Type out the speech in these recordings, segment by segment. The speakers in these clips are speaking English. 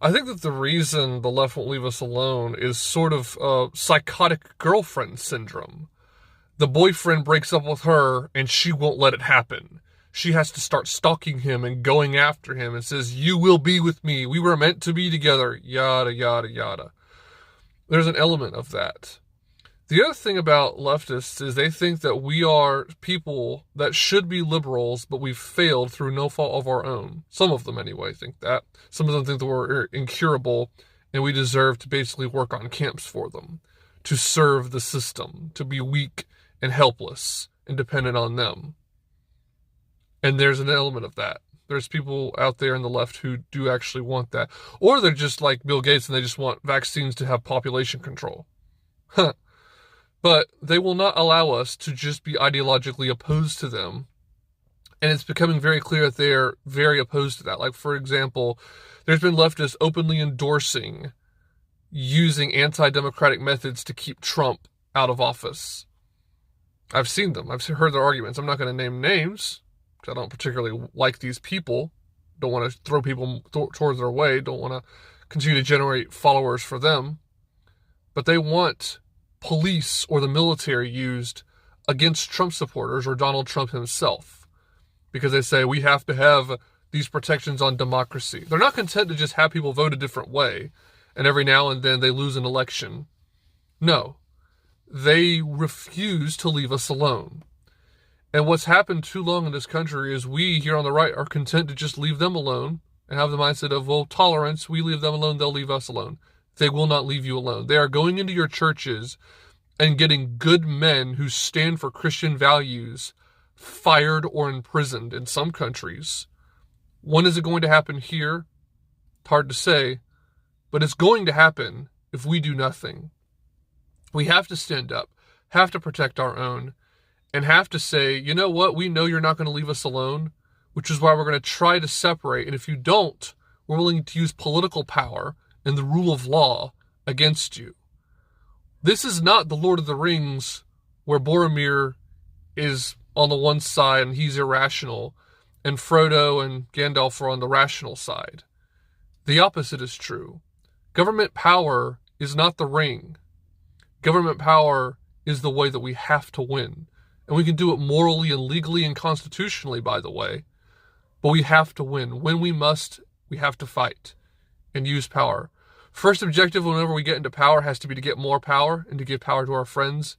I think that the reason the left won't leave us alone is sort of psychotic girlfriend syndrome. The boyfriend breaks up with her and she won't let it happen. She has to start stalking him and going after him and says, "You will be with me. We were meant to be together." Yada, yada, yada. There's an element of that. The other thing about leftists is they think that we are people that should be liberals, but we've failed through no fault of our own. Some of them, anyway, think that. Some of them think that we're incurable and we deserve to basically work on camps for them, to serve the system, to be weak and helpless and dependent on them. And there's an element of that. There's people out there in the left who do actually want that. Or they're just like Bill Gates and they just want vaccines to have population control. Huh. But they will not allow us to just be ideologically opposed to them. And it's becoming very clear that they're very opposed to that. Like, for example, there's been leftists openly endorsing using anti-democratic methods to keep Trump out of office. I've seen them. I've heard their arguments. I'm not going to name names because I don't particularly like these people. Don't want to throw people towards their way. Don't want to continue to generate followers for them. But they want police or the military used against Trump supporters or Donald Trump himself, because they say we have to have these protections on democracy. They're not content to just have people vote a different way and every now and then they lose an election. No, they refuse to leave us alone. And what's happened too long in this country is we here on the right are content to just leave them alone and have the mindset of, well, tolerance, we leave them alone, they'll leave us alone. They will not leave you alone. They are going into your churches and getting good men who stand for Christian values fired or imprisoned in some countries. When is it going to happen here? It's hard to say, but it's going to happen if we do nothing. We have to stand up, have to protect our own, and have to say, you know what, we know you're not going to leave us alone, which is why we're going to try to separate. And if you don't, we're willing to use political power and the rule of law against you. This is not the Lord of the Rings where Boromir is on the one side and he's irrational and Frodo and Gandalf are on the rational side. The opposite is true. Government power is not the ring. Government power is the way that we have to win. And we can do it morally and legally and constitutionally, by the way. But we have to win. When we must, we have to fight and use power. First objective whenever we get into power has to be to get more power and to give power to our friends.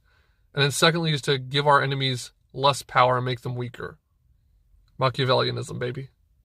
And then secondly is to give our enemies less power and make them weaker. Machiavellianism, baby.